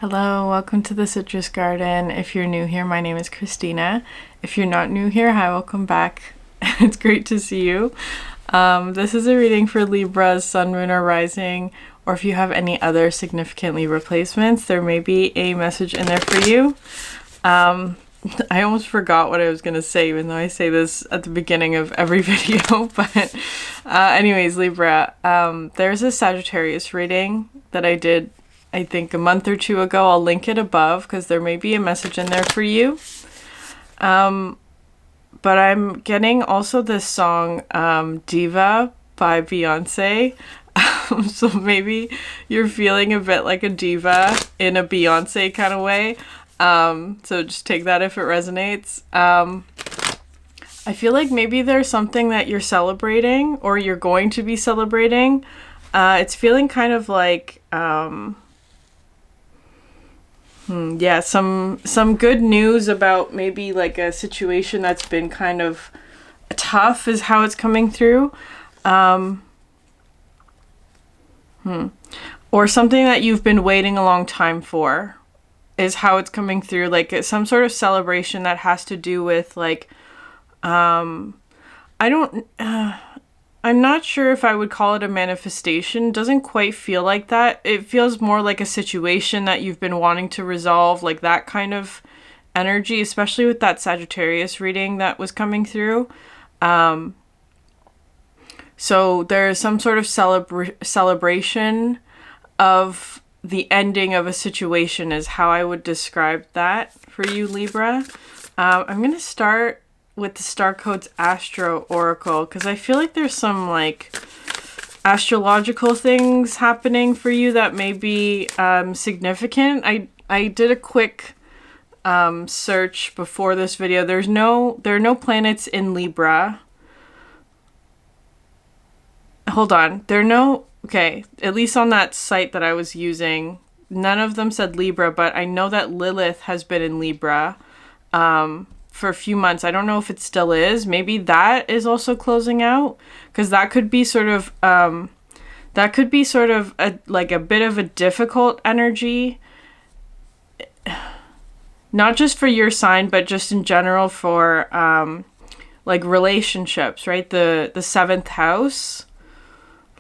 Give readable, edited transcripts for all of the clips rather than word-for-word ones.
Hello, welcome to the Citrus Garden. If you're new here, my name is Christina. If you're not new here, hi, welcome back. It's great to see you. This is a reading for Libra, Sun, Moon, or Rising, or if you have any other significant Libra placements, there may be a message in there for you. I almost forgot what I was going to say, even though I say this at the beginning of every video. But anyways, Libra, there's a Sagittarius reading that I did, I think, a month or two ago. I'll link it above because there may be a message in there for you. But I'm getting also this song, Diva by Beyonce. So maybe you're feeling a bit like a diva in a Beyonce kind of way. So just take that if it resonates. I feel like maybe there's something that you're celebrating or you're going to be celebrating. It's feeling kind of like, yeah, some good news about maybe like a situation that's been kind of tough is how it's coming through. Or something that you've been waiting a long time for is how it's coming through. Like it's some sort of celebration that has to do with like, I'm not sure if I would call it a manifestation. It doesn't quite feel like that. It feels more like a situation that you've been wanting to resolve, like that kind of energy, especially with that Sagittarius reading that was coming through. So there's some sort of celebration of the ending of a situation is how I would describe that for you, Libra. I'm going to start with the Starcodes Astro Oracle because I feel like there's some like astrological things happening for you that may be significant. I did a quick search before this video. There are no planets in Libra. Hold on. Okay, at least on that site that I was using, none of them said Libra, but I know that Lilith has been in Libra for a few months. I don't know if it still is. Maybe that is also closing out, because that could be sort of a bit of a difficult energy, not just for your sign, but just in general for like relationships, right? The seventh house.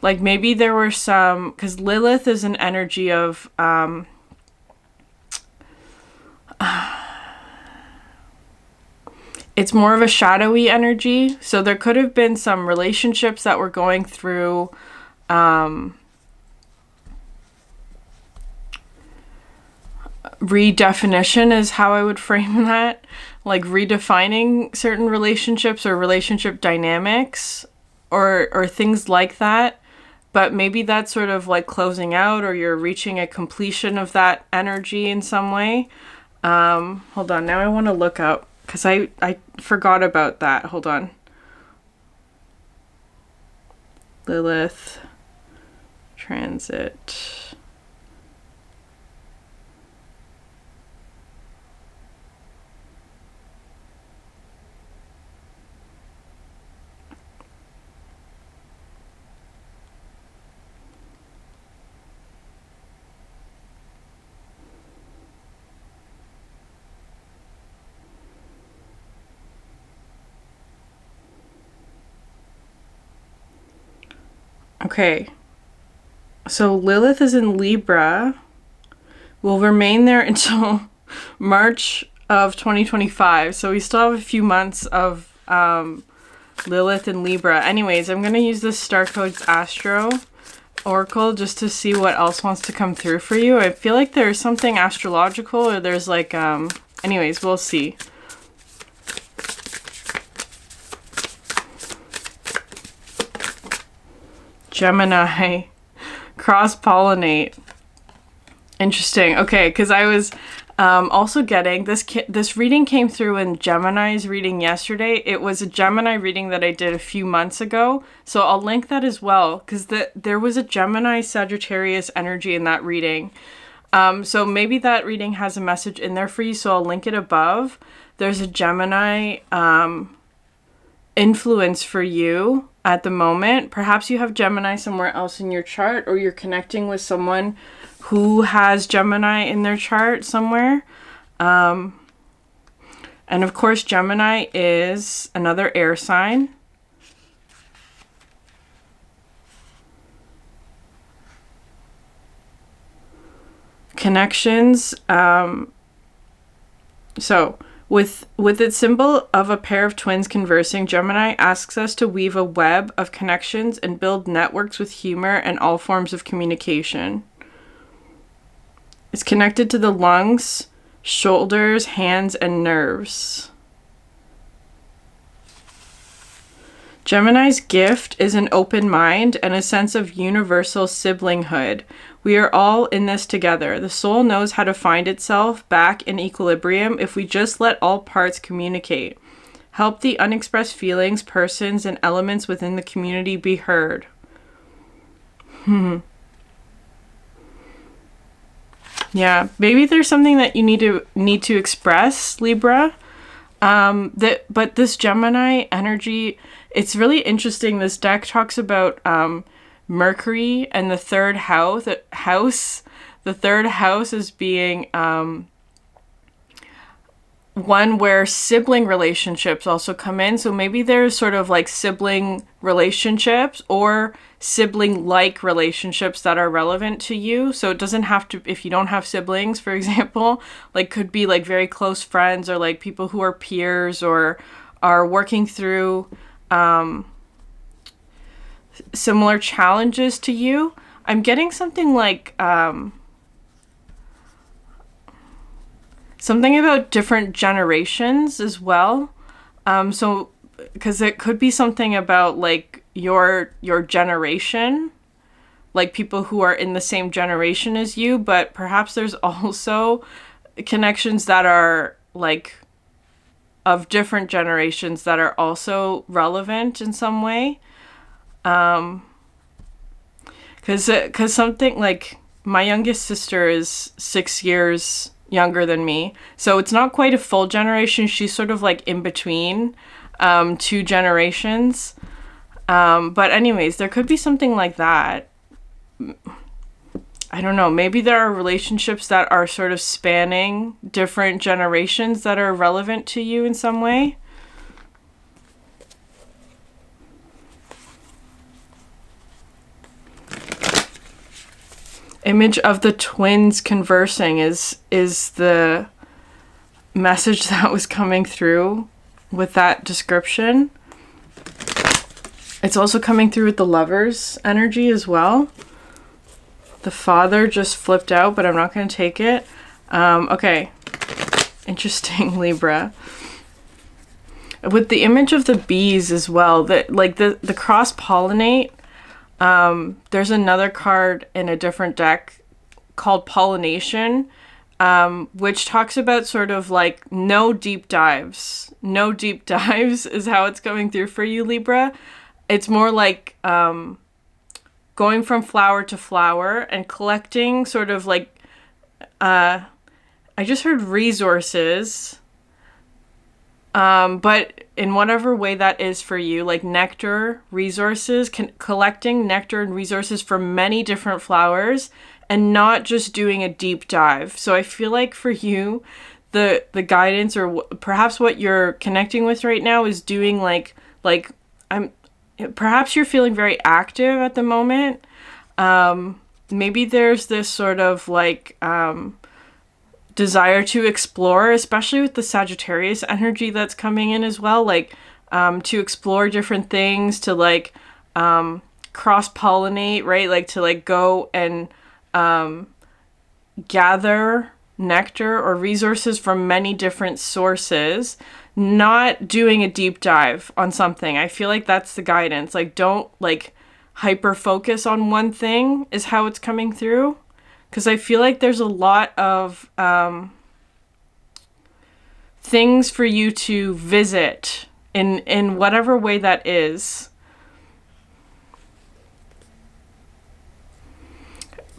Like maybe there were some, because Lilith is an energy of, it's more of a shadowy energy. So there could have been some relationships that were going through, redefinition is how I would frame that. Like redefining certain relationships or relationship dynamics or things like that. But maybe that's sort of like closing out, or you're reaching a completion of that energy in some way. Hold on. Now I want to look up because I forgot about that. Hold on. Lilith transit. Okay, so Lilith is in Libra, will remain there until March of 2025, so we still have a few months of Lilith in Libra. Anyways, I'm going to use this Starcodes Astro Oracle just to see what else wants to come through for you. I feel like there's something astrological, or there's like, anyways, we'll see. Gemini, cross-pollinate. Interesting. Okay, because I was also getting this reading came through in Gemini's reading yesterday. It was a Gemini reading that I did a few months ago, so I'll link that as well because there was a Gemini Sagittarius energy in that reading. So maybe that reading has a message in there for you, so I'll link it above. There's a Gemini influence for you at the moment. Perhaps you have Gemini somewhere else in your chart, or you're connecting with someone who has Gemini in their chart somewhere. And of course, Gemini is another air sign. Connections. So with its symbol of a pair of twins conversing, Gemini asks us to weave a web of connections and build networks with humor and all forms of communication. It's connected to the lungs, shoulders, hands, and nerves. Gemini's gift is an open mind and a sense of universal siblinghood. We are all in this together. The soul knows how to find itself back in equilibrium if we just let all parts communicate. Help the unexpressed feelings, persons, and elements within the community be heard. Yeah, maybe there's something that you need to express, Libra. But this Gemini energy, it's really interesting. This deck talks about Mercury and the third house. The third house is being one where sibling relationships also come in. So maybe there's sort of like sibling relationships or sibling-like relationships that are relevant to you. So it doesn't have to, if you don't have siblings, for example, like could be like very close friends or like people who are peers or are working through similar challenges to you. I'm getting something like something about different generations as well. So because it could be something about like your generation, like people who are in the same generation as you, but perhaps there's also connections that are like of different generations that are also relevant in some way. Because something like my youngest sister is 6 years younger than me, so it's not quite a full generation. She's sort of like in between two generations. But anyways, there could be something like that. I don't know. Maybe there are relationships that are sort of spanning different generations that are relevant to you in some way. Image of the twins conversing is the message that was coming through with that description. It's also coming through with the Lovers energy as well. The Father just flipped out, but I'm not going to take it. Okay. Interesting, Libra. With the image of the bees as well, that like the cross-pollinate. There's another card in a different deck called Pollination, which talks about sort of like no deep dives. No deep dives is how it's coming through for you, Libra. It's more like going from flower to flower and collecting sort of like, I just heard resources, but in whatever way that is for you, like nectar, resources, collecting nectar and resources from many different flowers and not just doing a deep dive. So I feel like for you, the guidance or perhaps what you're connecting with right now is doing perhaps you're feeling very active at the moment. Maybe there's this sort of like desire to explore, especially with the Sagittarius energy that's coming in as well, like to explore different things, to like cross-pollinate, right? Like to like go and gather nectar or resources from many different sources, not doing a deep dive on something. I feel like that's the guidance. Like don't like hyper focus on one thing is how it's coming through. Because I feel like there's a lot of things for you to visit in whatever way that is.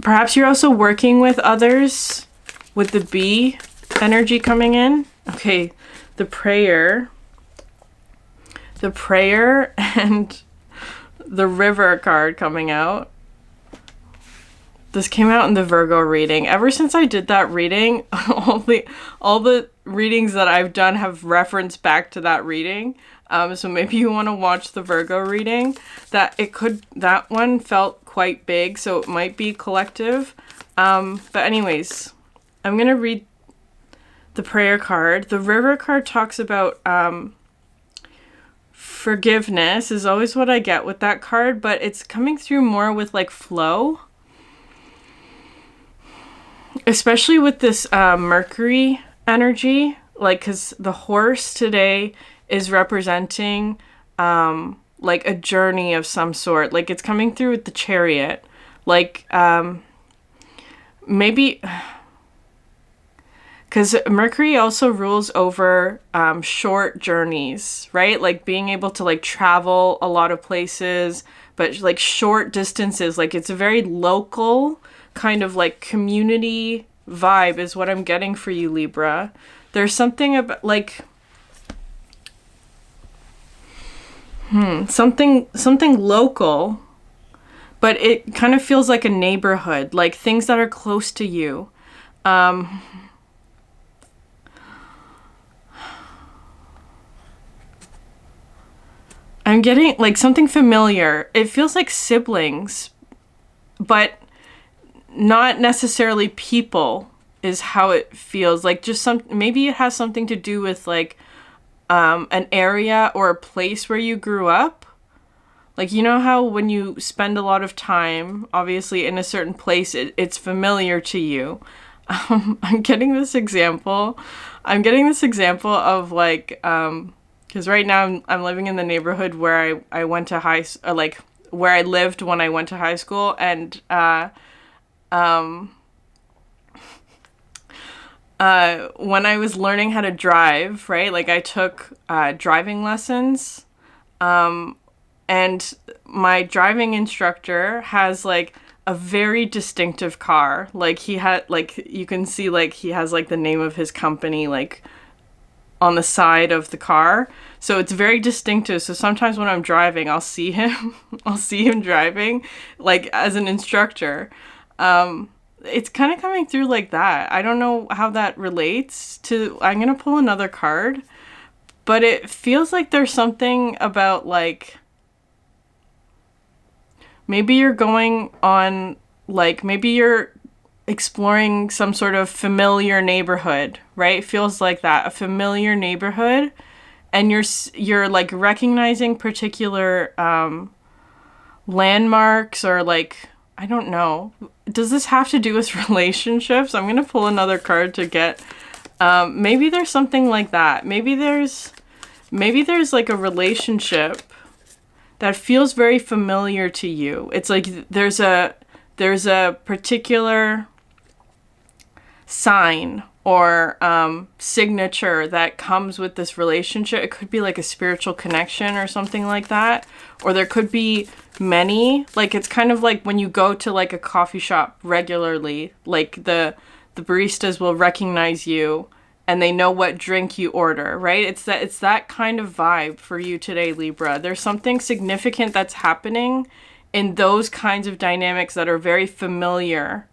Perhaps you're also working with others with the bee energy coming in. Okay, the prayer and the river card coming out. This came out in the Virgo reading. Ever since I did that reading, all the readings that I've done have referenced back to that reading. So maybe you want to watch the Virgo reading. That one felt quite big, so it might be collective. But anyways, I'm going to read the prayer card. The River card talks about forgiveness is always what I get with that card, but it's coming through more with like flow. Especially with this Mercury energy, like, because the horse today is representing like a journey of some sort. Like, it's coming through with the Chariot. Like, maybe... Because Mercury also rules over short journeys, right? Like being able to like travel a lot of places, but like short distances. Like it's a very local kind of like community vibe is what I'm getting for you, Libra. There's something about like... something local, but it kind of feels like a neighborhood, like things that are close to you. I'm getting like something familiar. It feels like siblings, but not necessarily people is how it feels. Like just maybe it has something to do with like an area or a place where you grew up. Like, you know how when you spend a lot of time, obviously in a certain place, it's familiar to you. I'm getting this example. Of like, because right now I'm living in the neighborhood where I went to like where I lived when I went to high school, and when I was learning how to drive, right? Like I took driving lessons, and my driving instructor has like a very distinctive car. Like he had, like, you can see like he has like the name of his company like on the side of the car. So it's very distinctive. So sometimes when I'm driving, I'll see him driving like as an instructor. It's kind of coming through like that. I don't know how that relates to... I'm going to pull another card. But it feels like there's something about, like... Maybe you're going on... Like, maybe you're exploring some sort of familiar neighborhood, right? It feels like that. A familiar neighborhood. And you're like, recognizing particular landmarks or, like... I don't know. Does this have to do with relationships? I'm going to pull another card to get... maybe there's something like that. Maybe there's like a relationship that feels very familiar to you. It's like there's a particular sign or signature that comes with this relationship. It could be like a spiritual connection or something like that. Or there could be many. Like, it's kind of like when you go to like a coffee shop regularly, like the baristas will recognize you and they know what drink you order, right? It's that kind of vibe for you today, Libra. There's something significant that's happening in those kinds of dynamics that are very familiar.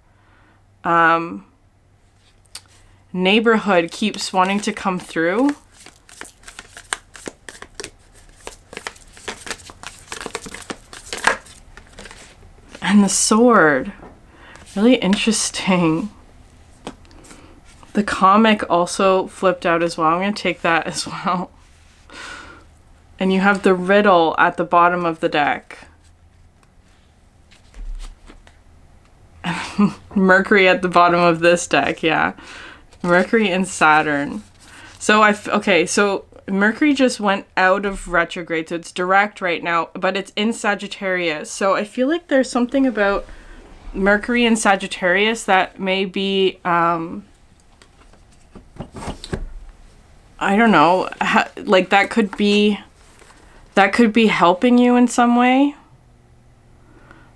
Neighborhood keeps wanting to come through. And the sword. Really interesting. The comic also flipped out as well. I'm going to take that as well. And you have the riddle at the bottom of the deck. Mercury at the bottom of this deck, yeah. Mercury and Saturn. So so Mercury just went out of retrograde, so it's direct right now, but it's in Sagittarius. So I feel like there's something about Mercury and Sagittarius that may be, I don't know, like that could be helping you in some way.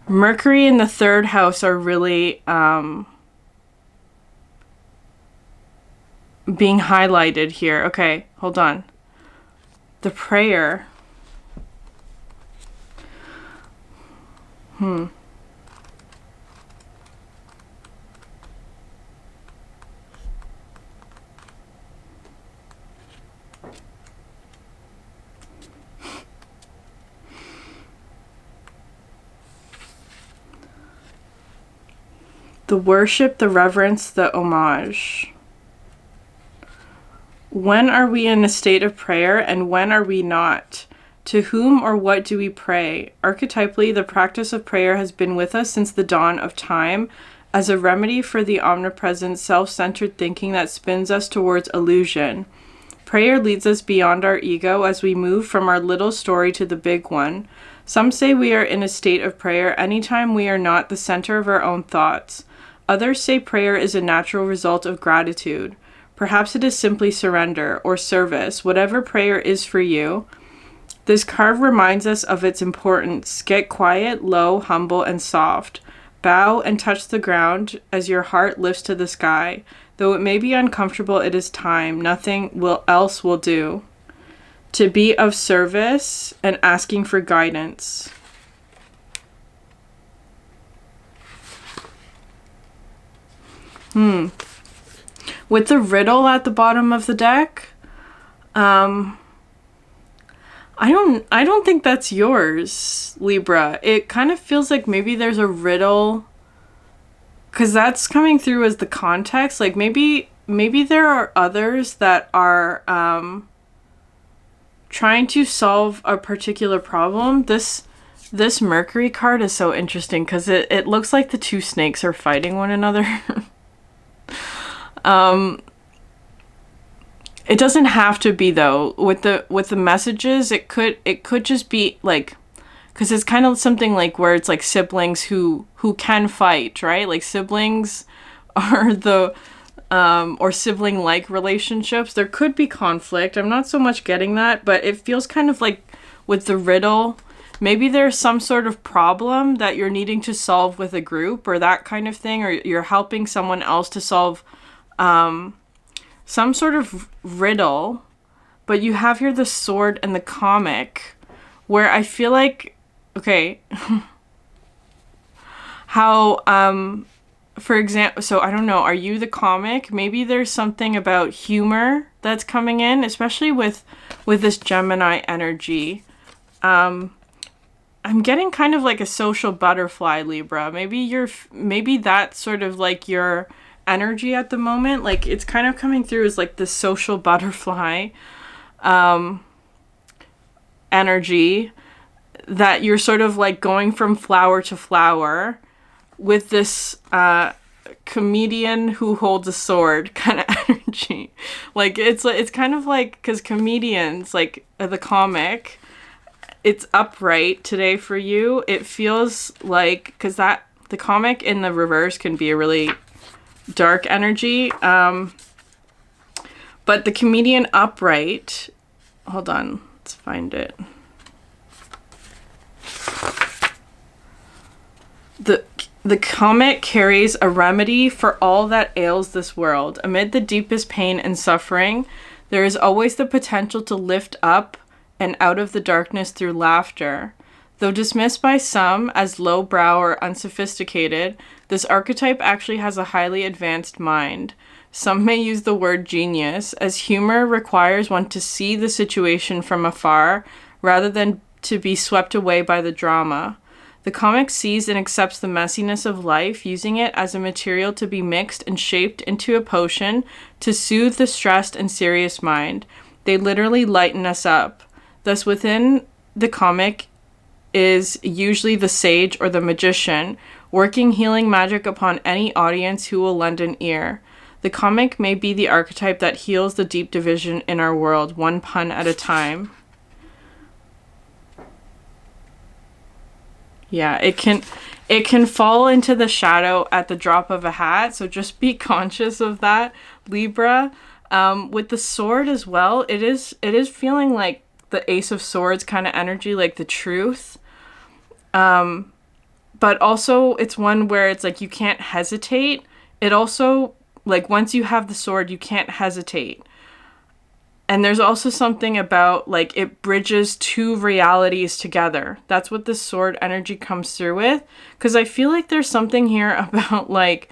Mercury in the third house are really being highlighted here. Okay, hold on. The prayer. The worship, the reverence, the homage. When are we in a state of prayer and when are we not? To whom or what do we pray? Archetypally, the practice of prayer has been with us since the dawn of time as a remedy for the omnipresent, self-centered thinking that spins us towards illusion. Prayer leads us beyond our ego as we move from our little story to the big one. Some say we are in a state of prayer anytime we are not the center of our own thoughts. Others say prayer is a natural result of gratitude. Perhaps it is simply surrender or service, whatever prayer is for you. This card reminds us of its importance. Get quiet, low, humble, and soft. Bow and touch the ground as your heart lifts to the sky. Though it may be uncomfortable, it is time. Nothing else will do. To be of service and asking for guidance. With the riddle at the bottom of the deck, I don't think that's yours, Libra. It kind of feels like maybe there's a riddle, because that's coming through as the context. Like maybe there are others that are trying to solve a particular problem. This Mercury card is so interesting because it looks like the two snakes are fighting one another. It doesn't have to be though. With the messages, it could just be like, because it's kind of something like where it's like siblings who can fight, right? Like siblings are the or sibling-like relationships. There could be conflict. I'm not so much getting that, but it feels kind of like with the riddle, maybe there's some sort of problem that you're needing to solve with a group or that kind of thing, or you're helping someone else to solve some sort of riddle. But you have here the sword and the comic, where I feel like, okay, how, for example, so I don't know, are you the comic? Maybe there's something about humor that's coming in, especially with this Gemini energy. I'm getting kind of like a social butterfly, Libra. Maybe that's sort of like your energy at the moment. Like it's kind of coming through as like the social butterfly energy, that you're sort of like going from flower to flower with this comedian who holds a sword kind of energy. Like it's kind of like, because comedians, like the comic, it's upright today for you. It feels like, because that the comic in the reverse can be a really dark energy, but the comedian upright, hold on, let's find it. The comic carries a remedy for all that ails this world. Amid the deepest pain and suffering, there is always the potential to lift up and out of the darkness through laughter. Though dismissed by some as lowbrow or unsophisticated, this archetype actually has a highly advanced mind. Some may use the word genius, as humor requires one to see the situation from afar rather than to be swept away by the drama. The comic sees and accepts the messiness of life, using it as a material to be mixed and shaped into a potion to soothe the stressed and serious mind. They literally lighten us up. Thus, within the comic is usually the sage or the magician, working healing magic upon any audience who will lend an ear. The comic may be the archetype that heals the deep division in our world, one pun at a time. Yeah, it can fall into the shadow at the drop of a hat, so just be conscious of that, Libra. With the sword as well, it is feeling like the Ace of Swords kind of energy, like the truth. But also it's one where it's like you can't hesitate. It also, like, once you have the sword, you can't hesitate. And there's also something about, like, it bridges two realities together. That's what this sword energy comes through with. Because I feel like there's something here about, like,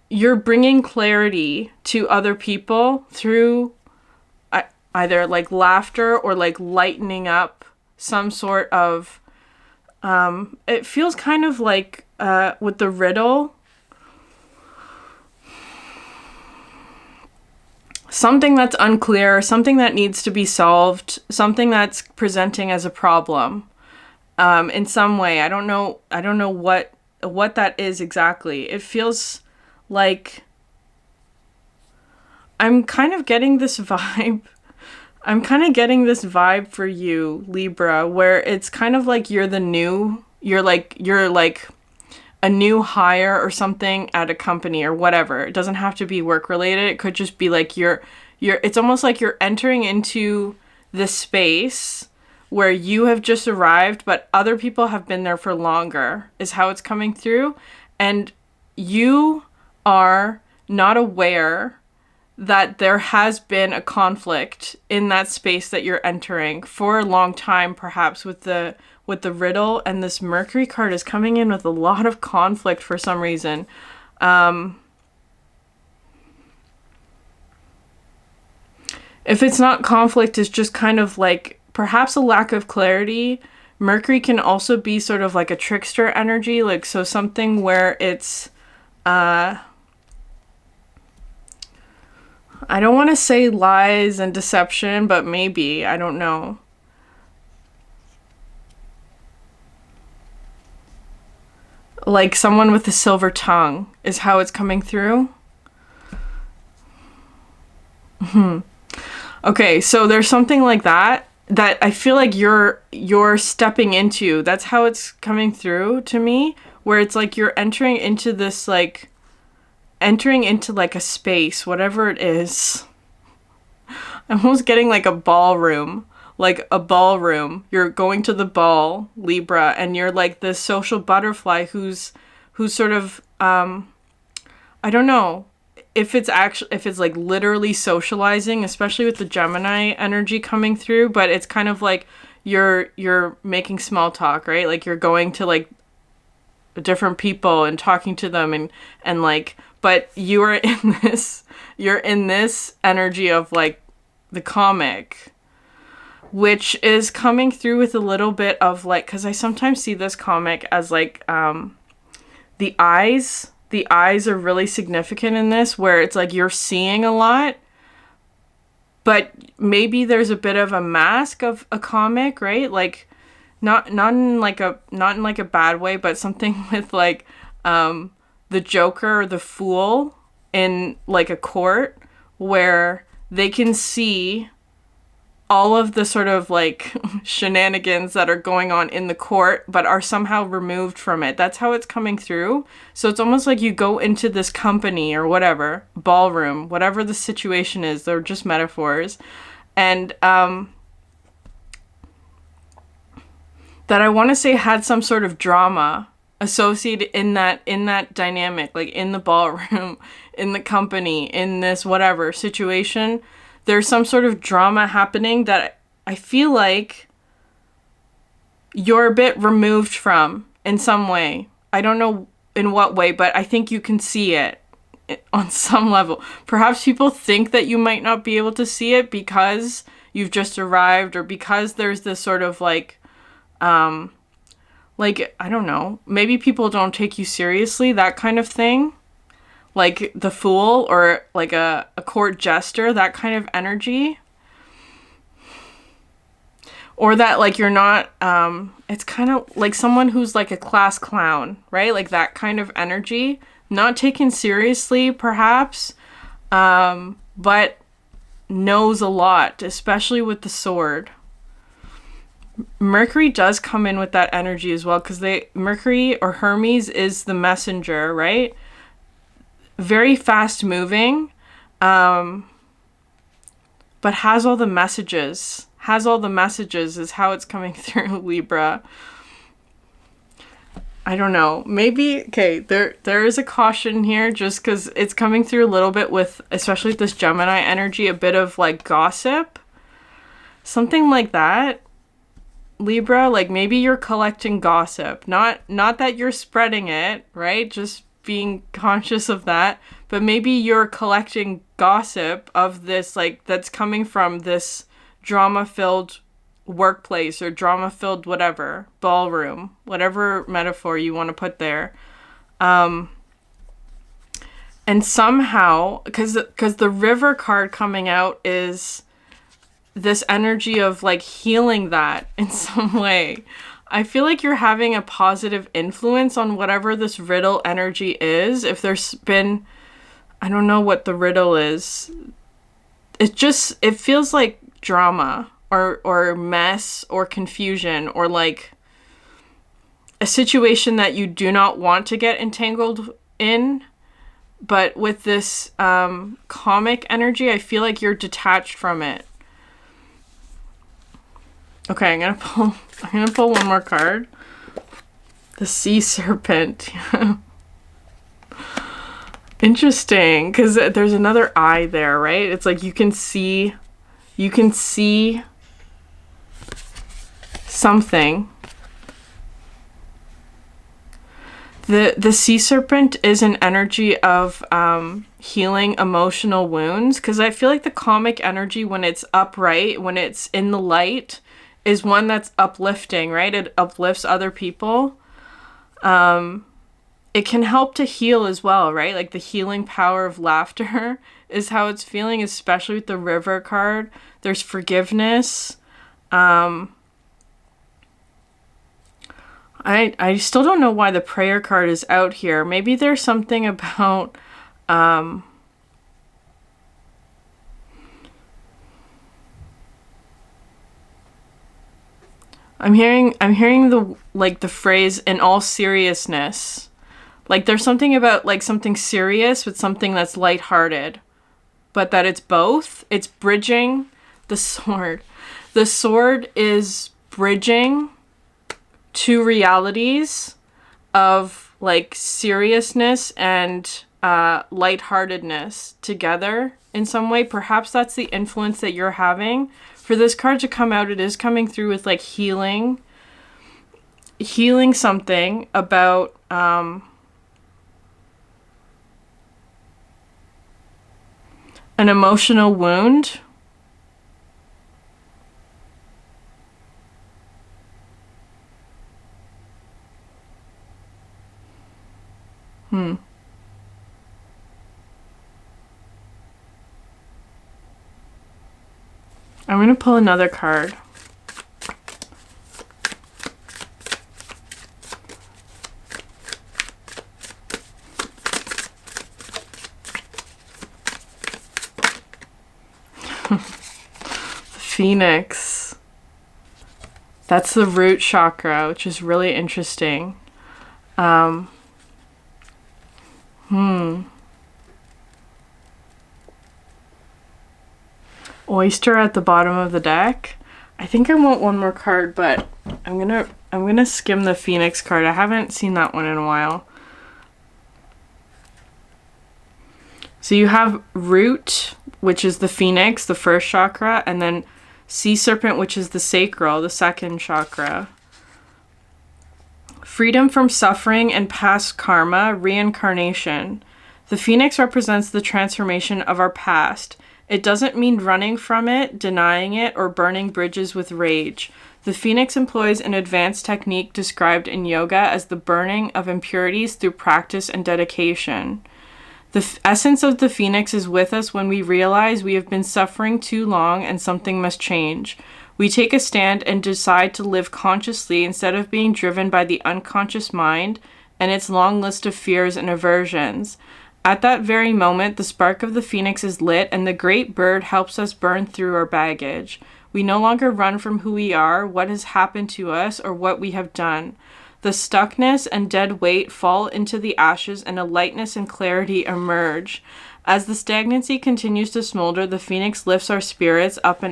you're bringing clarity to other people through either, like, laughter or, like, lightening up some sort of... it feels kind of like with the riddle, something that's unclear, something that needs to be solved, something that's presenting as a problem, in some way. I don't know what that is exactly. It feels like I'm kind of getting this vibe. I'm kind of getting this vibe for you, Libra, where it's kind of like you're like a new hire or something at a company or whatever. It doesn't have to be work related. It could just be like it's almost like you're entering into this space where you have just arrived, but other people have been there for longer, is how it's coming through. And you are not aware that there has been a conflict in that space that you're entering for a long time, perhaps with the riddle. And this Mercury card is coming in with a lot of conflict for some reason. If it's not conflict, it's just kind of like perhaps a lack of clarity. Mercury can also be sort of like a trickster energy, like, so something where it's I don't want to say lies and deception, but maybe, I don't know. Like someone with a silver tongue is how it's coming through. Okay, so there's something like that I feel like you're stepping into. That's how it's coming through to me, where it's like you're entering into this, like, entering into like a space, whatever it is. I'm almost getting like a ballroom. Like a ballroom. You're going to the ball, Libra, and you're like this social butterfly who's sort of I don't know if it's like literally socializing, especially with the Gemini energy coming through, but it's kind of like you're making small talk, right? Like you're going to like different people and talking to them and like, but you're in this energy of like the comic, which is coming through with a little bit of like, because I sometimes see this comic as like the eyes are really significant in this, where it's like you're seeing a lot, but maybe there's a bit of a mask of a comic, right? Like not in like a bad way, but something with like the Joker or the Fool in like a court, where they can see all of the sort of like shenanigans that are going on in the court, but are somehow removed from it. That's how it's coming through. So it's almost like you go into this company or whatever, ballroom, whatever the situation is. They're just metaphors. And that I want to say had some sort of drama associated in that dynamic, like in the ballroom, in the company, in this whatever situation. There's some sort of drama happening that I feel like you're a bit removed from in some way. I don't know in what way, but I think you can see it on some level. Perhaps people think that you might not be able to see it because you've just arrived, or because there's this sort of like, I don't know, maybe people don't take you seriously, that kind of thing. Like the Fool, or like a court jester, that kind of energy. Or that like you're not, it's kind of like someone who's like a class clown, right? Like that kind of energy. Not taken seriously, perhaps, but knows a lot, especially with the sword. Mercury does come in with that energy as well, because Mercury or Hermes is the messenger, right? Very fast moving, but has all the messages. Is how it's coming through, Libra. I don't know. Maybe, okay, there is a caution here, just because it's coming through a little bit with, especially with this Gemini energy, a bit of like gossip. Something like that, Libra. Like maybe you're collecting gossip. Not that you're spreading it, right? Just being conscious of that, but maybe you're collecting gossip of this, like, that's coming from this drama-filled workplace or drama-filled whatever, ballroom, whatever metaphor you want to put there. And somehow, because the river card coming out is this energy of like healing that in some way. I feel like you're having a positive influence on whatever this riddle energy is. If there's been, I don't know what the riddle is. It feels like drama or mess or confusion or like a situation that you do not want to get entangled in. But with this comic energy, I feel like you're detached from it. Okay, I'm gonna pull one more card. The Sea Serpent. Interesting, because there's another eye there, right? It's like you can see something. The Sea Serpent is an energy of healing emotional wounds, because I feel like the comic energy, when it's upright, when it's in the light, is one that's uplifting, right? It uplifts other people. It can help to heal as well, right? Like the healing power of laughter is how it's feeling, especially with the River card. There's forgiveness. I still don't know why the prayer card is out here. Maybe there's something about I'm hearing the phrase "in all seriousness." Like there's something about like something serious with something that's lighthearted, but that it's both. It's bridging the sword. The sword is bridging two realities of like seriousness and lightheartedness together in some way. Perhaps that's the influence that you're having. For this card to come out, it is coming through with like healing something about an emotional wound. I'm going to pull another card. Phoenix. That's the root chakra, which is really interesting. Oyster at the bottom of the deck. I think I want one more card, but I'm gonna skim the Phoenix card. I haven't seen that one in a while. So you have root, which is the Phoenix, the first chakra, and then Sea Serpent, which is the sacral, the second chakra. Freedom from suffering and past karma, reincarnation. The Phoenix represents the transformation of our past. It doesn't mean running from it, denying it, or burning bridges with rage. The Phoenix employs an advanced technique described in yoga as the burning of impurities through practice and dedication. The essence of the Phoenix is with us when we realize we have been suffering too long and something must change. We take a stand and decide to live consciously instead of being driven by the unconscious mind and its long list of fears and aversions. At that very moment, the spark of the Phoenix is lit and the great bird helps us burn through our baggage. We no longer run from who we are, what has happened to us, or what we have done. The stuckness and dead weight fall into the ashes and a lightness and clarity emerge. As the stagnancy continues to smolder, the Phoenix lifts our spirits up,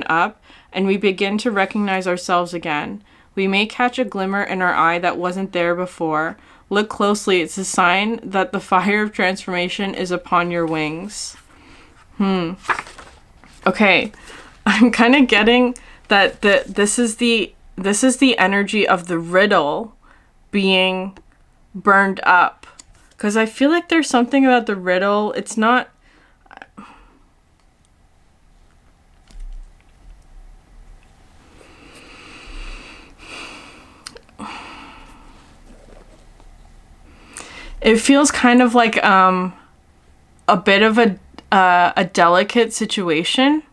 and we begin to recognize ourselves again. We may catch a glimmer in our eye that wasn't there before. Look closely, it's a sign that the fire of transformation is upon your wings. Okay, I'm kind of getting that this is the energy of the riddle being burned up. Because I feel like there's something about the riddle, it's not... It feels kind of like a bit of a delicate situation.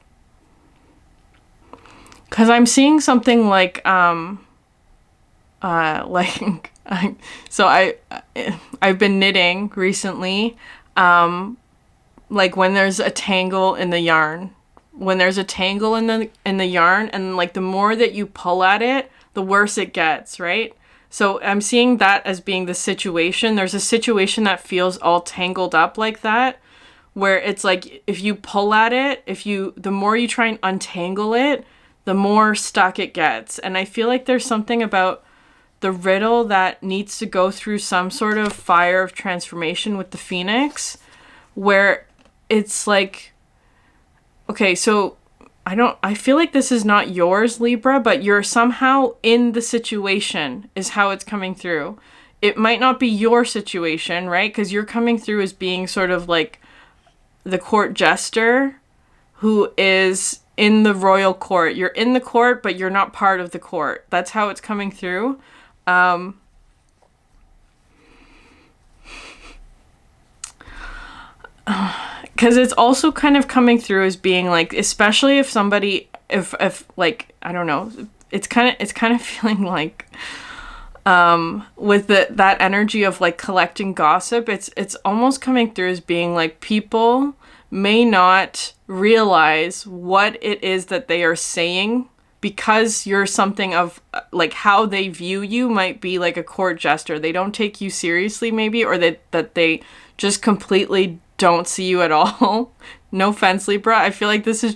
Because I'm seeing something like so I've been knitting recently, like when there's a tangle in the yarn. When there's a tangle in the yarn, and like the more that you pull at it, the worse it gets, right? So I'm seeing that as being the situation. There's a situation that feels all tangled up like that, where it's like if you pull at it, the more you try and untangle it, the more stuck it gets. And I feel like there's something about the riddle that needs to go through some sort of fire of transformation with the phoenix, where it's like, okay, so I feel like this is not yours, Libra, but you're somehow in the situation is how it's coming through. It might not be your situation, right? Because you're coming through as being sort of like the court jester who is in the royal court. You're in the court, but you're not part of the court. That's how it's coming through. Because it's also kind of coming through as being like, especially if somebody, if like, I don't know, it's kind of feeling like, with that energy of like collecting gossip, it's almost coming through as being like people may not realize what it is that they are saying, because you're something of like how they view you might be like a court jester. They don't take you seriously maybe, or that they just completely don't see you at all. No offense, Libra. I feel like this is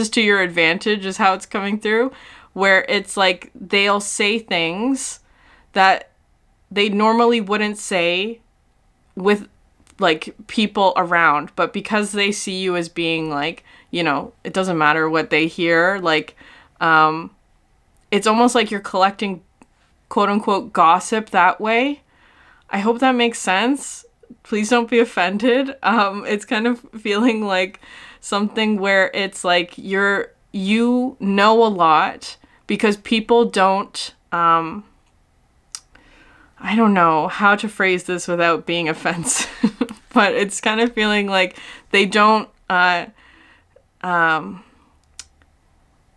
to your advantage is how it's coming through, where it's like they'll say things that they normally wouldn't say with like people around, but because they see you as being like, you know, it doesn't matter what they hear, like it's almost like you're collecting quote unquote gossip that way. I hope that makes sense. Please don't be offended. It's kind of feeling like something where it's like you know a lot because people don't, I don't know how to phrase this without being offensive, but it's kind of feeling like they don't,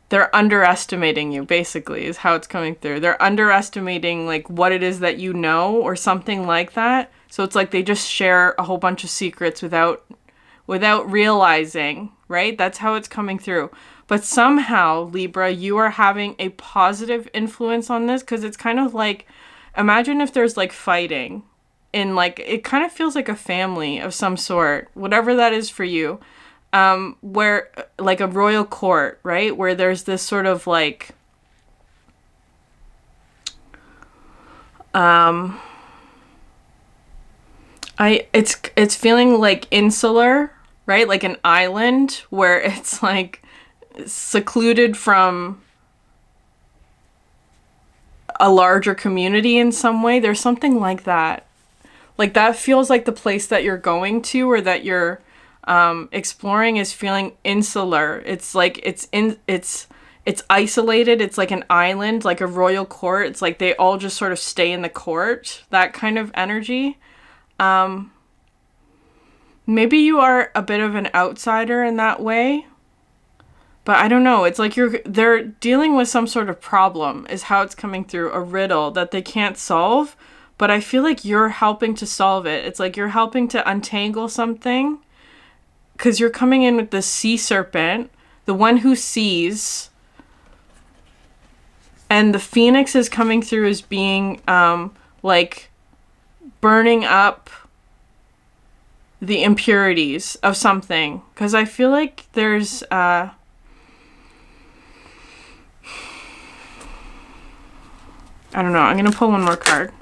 they're underestimating you, basically, is how it's coming through. They're underestimating like what it is that you know or something like that. So it's like they just share a whole bunch of secrets without realizing, right? That's how it's coming through. But somehow, Libra, you are having a positive influence on this, because it's kind of like, imagine if there's like fighting in like, it kind of feels like a family of some sort, whatever that is for you. Where like a royal court, right? Where there's this sort of like, it's feeling like insular, right? Like an island where it's like secluded from a larger community in some way. There's something like that. Like that feels like the place that you're going to, or that you're exploring, is feeling insular. It's like it's isolated. It's like an island, like a royal court. It's like they all just sort of stay in the court, that kind of energy. Maybe you are a bit of an outsider in that way, but I don't know. It's like they're dealing with some sort of problem is how it's coming through, a riddle that they can't solve, but I feel like you're helping to solve it. It's like you're helping to untangle something, because you're coming in with the sea serpent, the one who sees, and the phoenix is coming through as being like burning up the impurities of something. Because I feel like there's I don't know, I'm gonna pull one more card.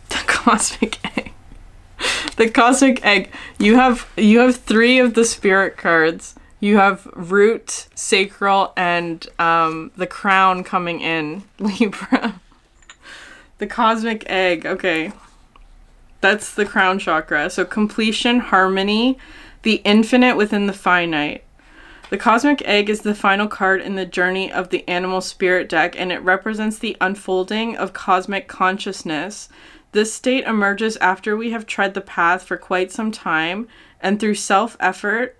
The cosmic egg. The cosmic egg. You have 3 of the spirit cards. You have root, sacral, and the crown coming in, Libra. The cosmic egg. Okay. That's the crown chakra. So completion, harmony, the infinite within the finite. The cosmic egg is the final card in the journey of the animal spirit deck, and it represents the unfolding of cosmic consciousness. This state emerges after we have tread the path for quite some time, and through self-effort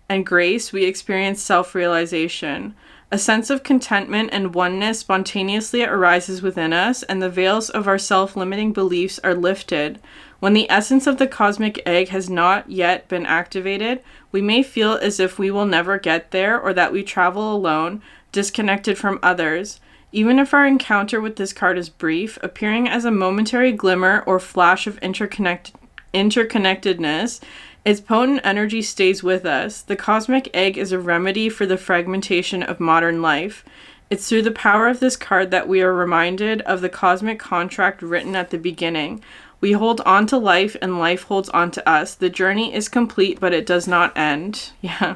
and grace, we experience self-realization. A sense of contentment and oneness spontaneously arises within us, and the veils of our self-limiting beliefs are lifted. When the essence of the cosmic egg has not yet been activated, we may feel as if we will never get there, or that we travel alone, disconnected from others. Even if our encounter with this card is brief, appearing as a momentary glimmer or flash of interconnectedness, its potent energy stays with us. The cosmic egg is a remedy for the fragmentation of modern life. It's through the power of this card that we are reminded of the cosmic contract written at the beginning. We hold on to life, and life holds on to us. The journey is complete, but it does not end. Yeah.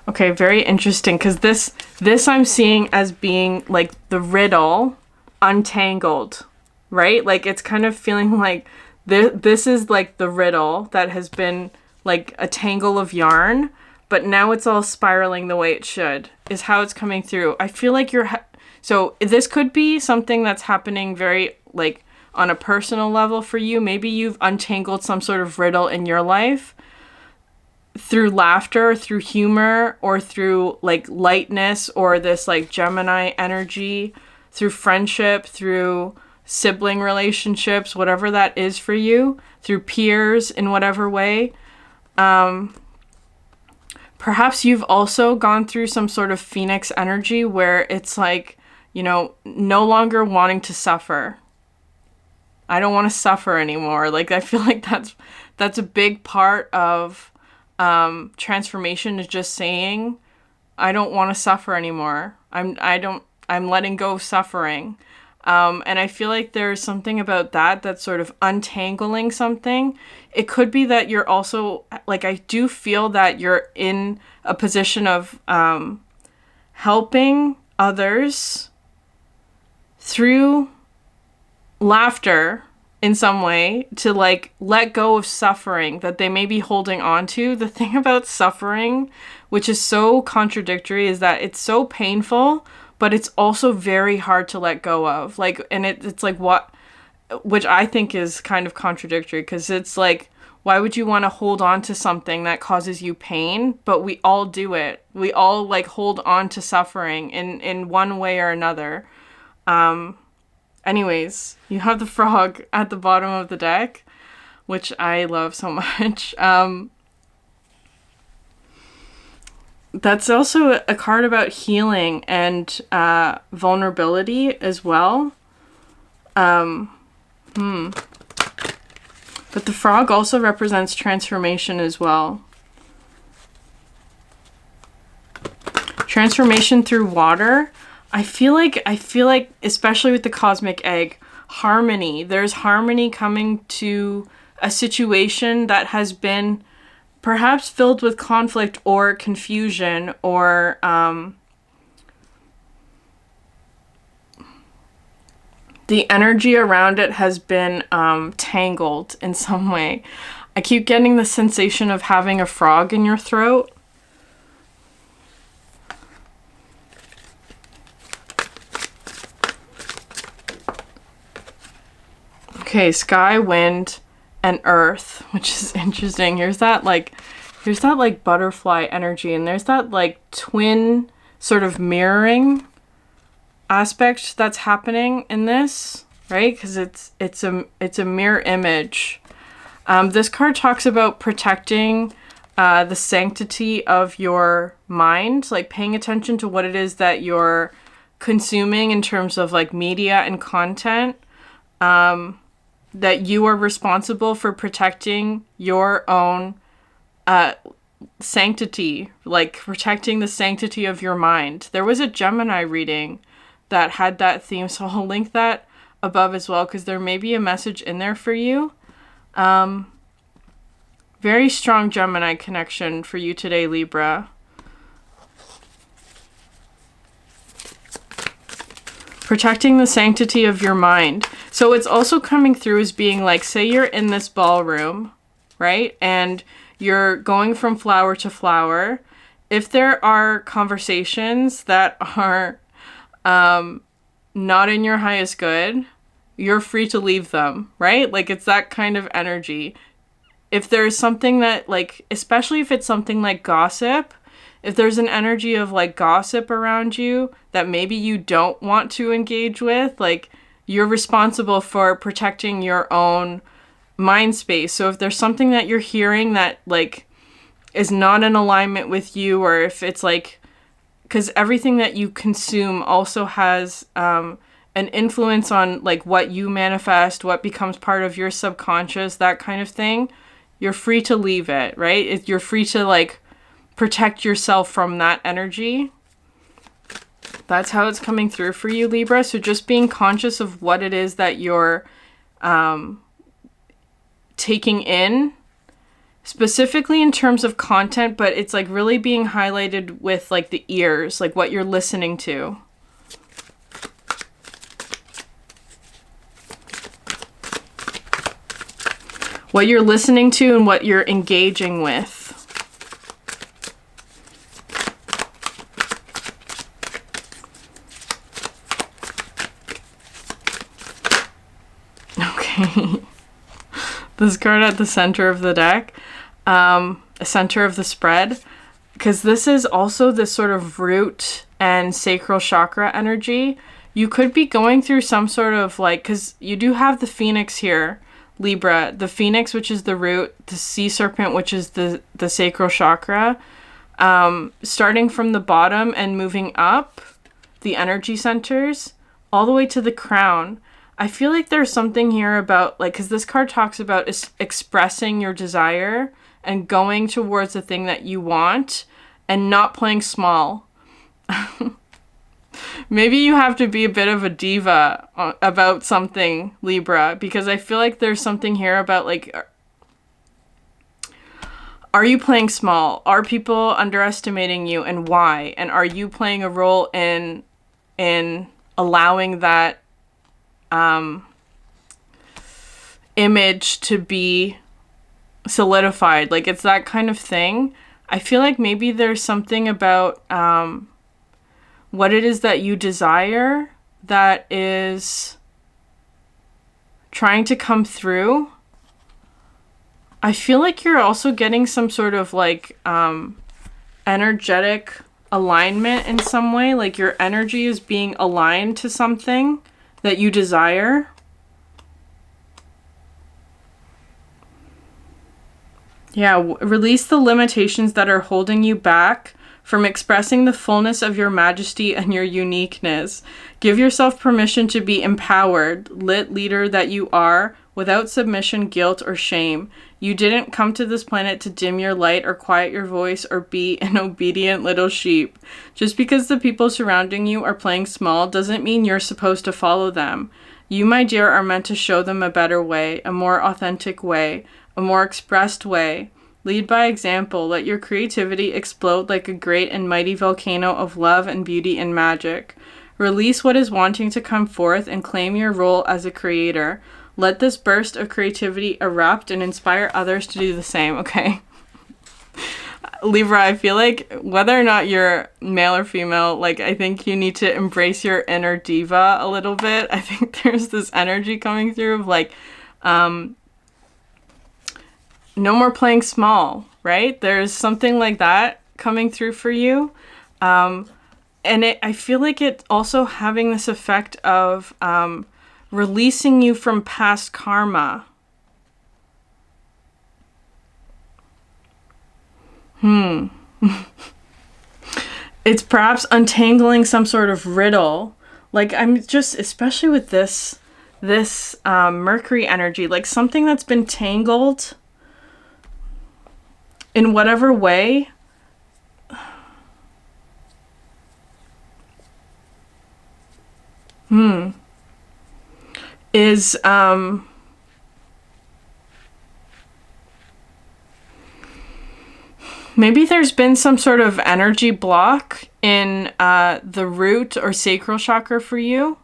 Okay, very interesting, because this I'm seeing as being like the riddle untangled, right? Like, it's kind of feeling like this is like the riddle that has been like a tangle of yarn, but now it's all spiraling the way it should, is how it's coming through. I feel like so this could be something that's happening very like on a personal level for you. Maybe you've untangled some sort of riddle in your life through laughter, through humor, or through like lightness, or this like Gemini energy, through friendship, through sibling relationships, whatever that is for you, through peers in whatever way. Perhaps you've also gone through some sort of phoenix energy where it's like, you know, no longer wanting to suffer. I don't want to suffer anymore. Like, I feel like that's a big part of transformation, is just saying, I don't want to suffer anymore. I'm letting go of suffering. And I feel like there's something about that that's sort of untangling something. It could be that you're also, like, I do feel that you're in a position of helping others through laughter in some way to, like, let go of suffering that they may be holding on to. The thing about suffering, which is so contradictory, is that it's so painful, but it's also very hard to let go of. Like, and it's like which I think is kind of contradictory, because it's like, why would you want to hold on to something that causes you pain? But we all do it. We all like hold on to suffering in one way or another. Anyways, you have the frog at the bottom of the deck, which I love so much. That's also a card about healing and vulnerability as well. But the frog also represents transformation as well. Transformation through water. I feel like, especially with the cosmic egg, harmony. There's harmony coming to a situation that has been perhaps filled with conflict or confusion, or the energy around it has been tangled in some way. I keep getting the sensation of having a frog in your throat. Okay, sky, wind, and earth, which is interesting. Here's that like butterfly energy, and there's that like twin sort of mirroring aspect that's happening in this, right? Because it's a mirror image. This card talks about protecting the sanctity of your mind, like paying attention to what it is that you're consuming in terms of like media and content. That you are responsible for protecting your own sanctity, like protecting the sanctity of your mind. There was a Gemini reading that had that theme, so I'll link that above as well, because there may be a message in there for you. Very strong Gemini connection for you today, Libra. Protecting the sanctity of your mind. So it's also coming through as being like, say you're in this ballroom, right? And you're going from flower to flower. If there are conversations that are not in your highest good, you're free to leave them, right? Like, it's that kind of energy. If there's something that, like, especially if it's something like gossip, if there's an energy of, like, gossip around you that maybe you don't want to engage with, like, you're responsible for protecting your own mind space. So if there's something that you're hearing that, like, is not in alignment with you, or if it's, like, because everything that you consume also has an influence on, like, what you manifest, what becomes part of your subconscious, that kind of thing, you're free to leave it, right? You're free to, like, protect yourself from that energy. That's how it's coming through for you, Libra. So just being conscious of what it is that you're taking in, specifically in terms of content, but it's, like, really being highlighted with, like, the ears, like what you're listening to. What you're listening to and what you're engaging with. Okay. This card at the center of the deck, center of the spread, because this is also this sort of root and sacral chakra energy. You could be going through some sort of, like, because you do have the phoenix here, Libra, the phoenix, which is the root, the sea serpent, which is the sacral chakra, starting from the bottom and moving up the energy centers all the way to the crown. I feel like there's something here about, like, because this card talks about expressing your desire and going towards the thing that you want and not playing small. Maybe you have to be a bit of a diva about something, Libra, because I feel like there's something here about, like, are you playing small? Are people underestimating you, and why? And are you playing a role in allowing that image to be solidified? Like, it's that kind of thing. I feel like maybe there's something about what it is that you desire that is trying to come through. I feel like you're also getting some sort of, like, energetic alignment in some way. Like, your energy is being aligned to something that you desire. Yeah, release the limitations that are holding you back from expressing the fullness of your majesty and your uniqueness. Give yourself permission to be empowered, lit leader that you are, without submission, guilt, or shame. You didn't come to this planet to dim your light or quiet your voice or be an obedient little sheep. Just because the people surrounding you are playing small doesn't mean you're supposed to follow them. You, my dear, are meant to show them a better way, a more authentic way, a more expressed way. Lead by example. Let your creativity explode like a great and mighty volcano of love and beauty and magic. Release what is wanting to come forth and claim your role as a creator. Let this burst of creativity erupt and inspire others to do the same. Okay. Libra, I feel like whether or not you're male or female, like, I think you need to embrace your inner diva a little bit. I think there's this energy coming through of, like, no more playing small, right? There's something like that coming through for you. And I feel like it also having this effect of releasing you from past karma. It's perhaps untangling some sort of riddle. Like, I'm just, especially with this Mercury energy, like something that's been tangled in whatever way. Is maybe there's been some sort of energy block in the root or sacral chakra for you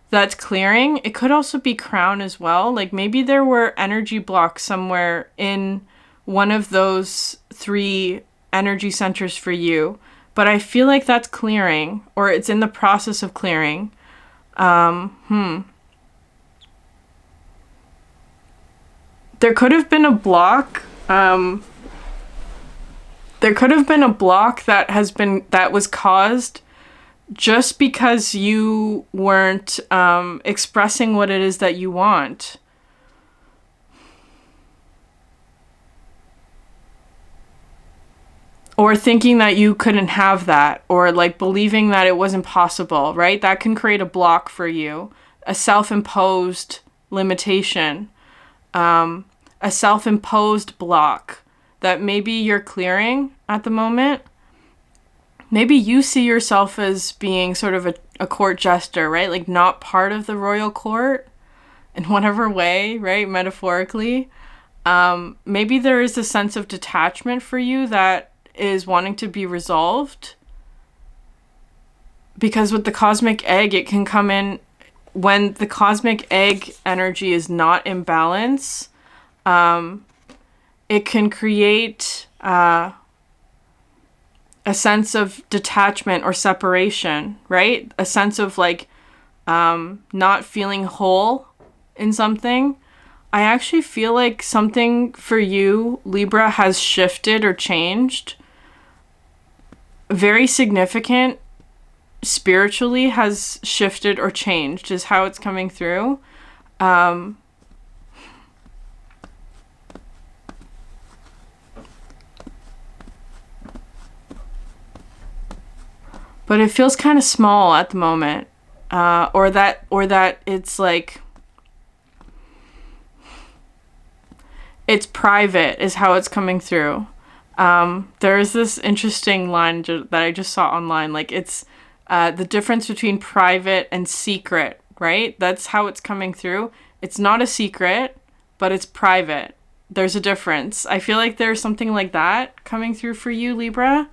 that's clearing. It could also be crown as well. Like, maybe there were energy blocks somewhere in one of those three energy centers for you, but I feel like that's clearing, or it's in the process of clearing. There could have been a block. There could have been a block that was caused just because you weren't expressing what it is that you want. Or thinking that you couldn't have that, or like believing that it wasn't possible, right? That can create a block for you, a self-imposed limitation, a self-imposed block that maybe you're clearing at the moment. Maybe you see yourself as being sort of a court jester, right? Like not part of the royal court in whatever way, right? Metaphorically. Maybe there is a sense of detachment for you that is wanting to be resolved. Because with the cosmic egg, it can come in when the cosmic egg energy is not in balance. It can create a sense of detachment or separation, right? A sense of like not feeling whole in something. I actually feel like something for you, Libra, has shifted or changed. Very significant spiritually has shifted or changed is how it's coming through. But it feels kind of small at the moment. Or that it's like, it's private is how it's coming through. There is this interesting line that I just saw online. Like it's the difference between private and secret, right? That's how it's coming through. It's not a secret, but it's private. There's a difference. I feel like there's something like that coming through for you, Libra.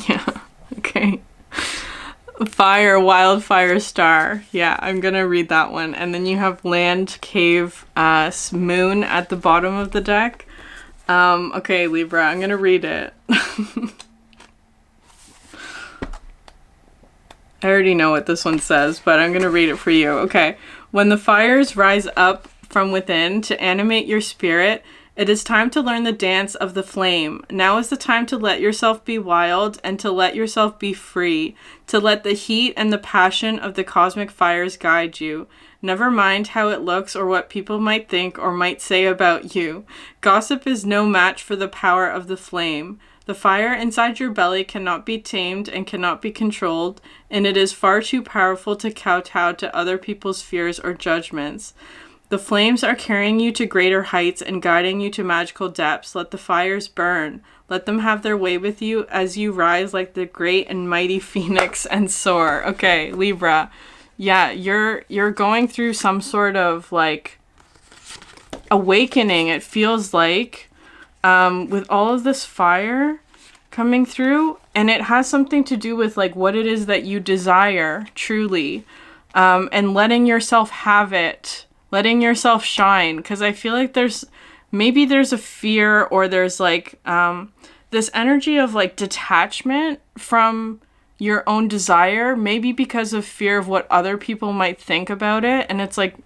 Yeah, okay. Fire, wildfire, star. Yeah, I'm gonna read that one. And then you have land, cave, moon at the bottom of the deck. Okay, Libra, I'm gonna read it. I already know what this one says, but I'm gonna read it for you. Okay. When the fires rise up from within to animate your spirit, it is time to learn the dance of the flame. Now is the time to let yourself be wild and to let yourself be free, to let the heat and the passion of the cosmic fires guide you. Never mind how it looks or what people might think or might say about you. Gossip is no match for the power of the flame. The fire inside your belly cannot be tamed and cannot be controlled, and it is far too powerful to kowtow to other people's fears or judgments. The flames are carrying you to greater heights and guiding you to magical depths. Let the fires burn. Let them have their way with you as you rise like the great and mighty phoenix and soar. Okay, Libra. Yeah, you're going through some sort of like awakening, it feels like, with all of this fire coming through, and it has something to do with like what it is that you desire truly, and letting yourself have it, letting yourself shine. Because I feel like there's a fear, or there's like this energy of like detachment from your own desire, maybe because of fear of what other people might think about it. And it's like,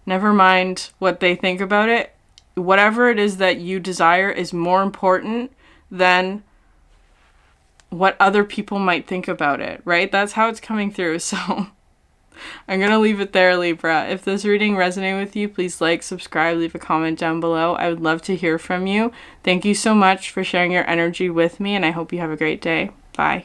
never mind what they think about it. Whatever it is that you desire is more important than what other people might think about it, right? That's how it's coming through. So I'm going to leave it there, Libra. If this reading resonated with you, please like, subscribe, leave a comment down below. I would love to hear from you. Thank you so much for sharing your energy with me, and I hope you have a great day. Bye.